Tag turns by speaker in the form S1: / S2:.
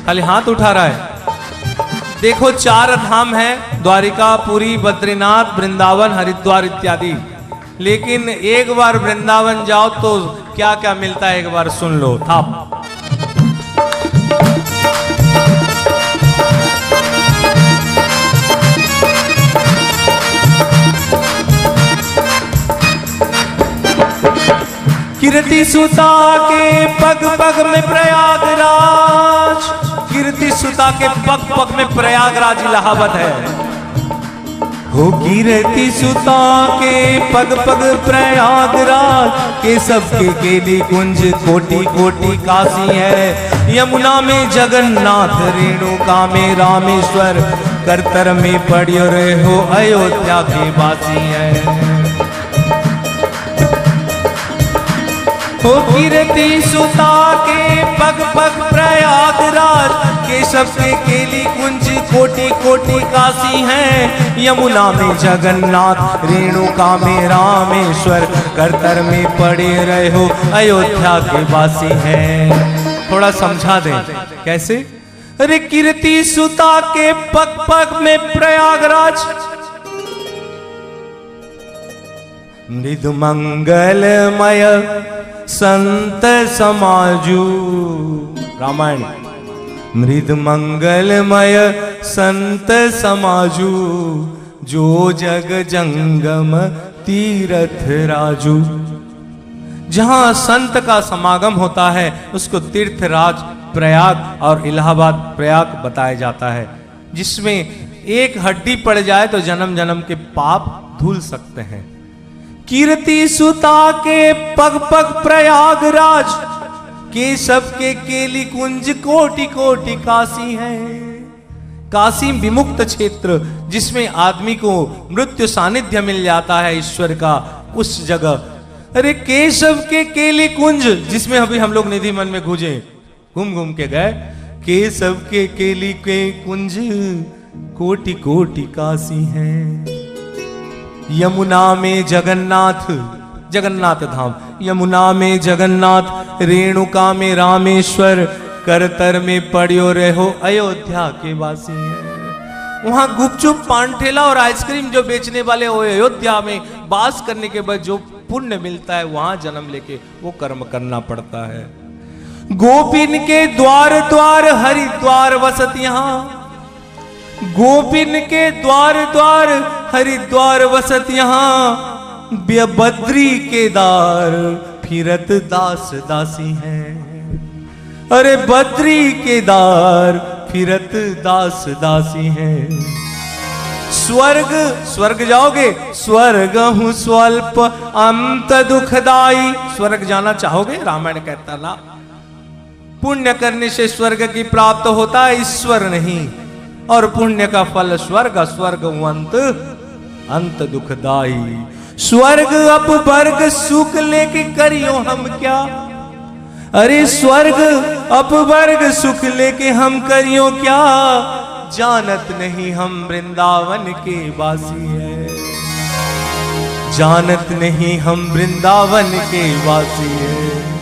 S1: खाली हाथ उठा रहा है। देखो 4 धाम है, द्वारिका, पुरी, बद्रीनाथ, वृंदावन, हरिद्वार इत्यादि। लेकिन एक बार वृंदावन जाओ तो क्या क्या मिलता है एक बार सुन लो। थाप कीर्ति सुता के पग पग में प्रयागराज, कीर्ति सुता के पग पग में प्रयागराज इलाहाबाद है। हो कीर्ति सुता के पग पग प्रयागराज, के सबके केली कुंज कोटि कोटि काशी है। यमुना में जगन्नाथ, रेणुका में रामेश्वर, करतर में पड़ियो रहे हो अयोध्या के वासी है। हो कीर्ति सुता के पग पग प्रयागराज, के सबके केली कुंज कोटि कोटि काशी हैं। यमुना में जगन्नाथ, रेणुका में रामेश्वर, करतर में पड़े रहे हो अयोध्या के वासी हैं। थोड़ा समझा दें कैसे। अरे कीर्ति सुता के पग पग में प्रयागराज, मृदु मंगलमय संत समाजू, रामायण। मृद मंगलमय संत समाजू, जो जग जंगम तीर्थ राजू। जहां संत का समागम होता है उसको तीर्थराज प्रयाग और इलाहाबाद प्रयाग बताया जाता है, जिसमें एक हड्डी पड़ जाए तो जन्म जन्म के पाप धुल सकते हैं। कीर्ति सुता के पग पग प्रयागराज, के सबके केली कुंज कोटि कोटि काशी है। काशी विमुक्त क्षेत्र, जिसमें आदमी को मृत्यु सानिध्य मिल जाता है ईश्वर का, उस जगह। अरे केशव के केली कुंज, जिसमें अभी हम लोग निधि मन में घूम घूम के गए। केशव के केली के कुंज कोटि कोटि काशी है। यमुना में जगन्नाथ, जगन्नाथ धाम, यमुना में जगन्नाथ, रेणुका में रामेश्वर, करतर में पड़ियो रहो अयोध्या के वासी हैं। वहां गुपचुप, पान ठेला और आइसक्रीम जो बेचने वाले वो अयोध्या में वास करने के बाद जो पुण्य मिलता है, वहां जन्म लेके वो कर्म करना पड़ता है। गोपिन के द्वार द्वार हरिद्वार वसत यहाँ, गोपिन के द्वार द्वार हरिद्वार वसत यहाँ। बद्री केदार फिरत दास दासी हैं। अरे बद्री केदार फिरत दास दासी हैं। स्वर्ग, स्वर्ग जाओगे? स्वर्ग हूं स्वल्प अंत दुखदाई। स्वर्ग जाना चाहोगे? रामायण कहता ना, पुण्य करने से स्वर्ग की प्राप्त होता है, ईश्वर नहीं। और पुण्य का फल स्वर्ग, स्वर्ग अंत अंत दुखदाई। स्वर्ग अपवर्ग सुख लेके करियो हम क्या। अरे स्वर्ग अपवर्ग सुख लेके हम करियो क्या। जानत नहीं हम वृंदावन के वासी है, जानत नहीं हम वृंदावन के वासी है।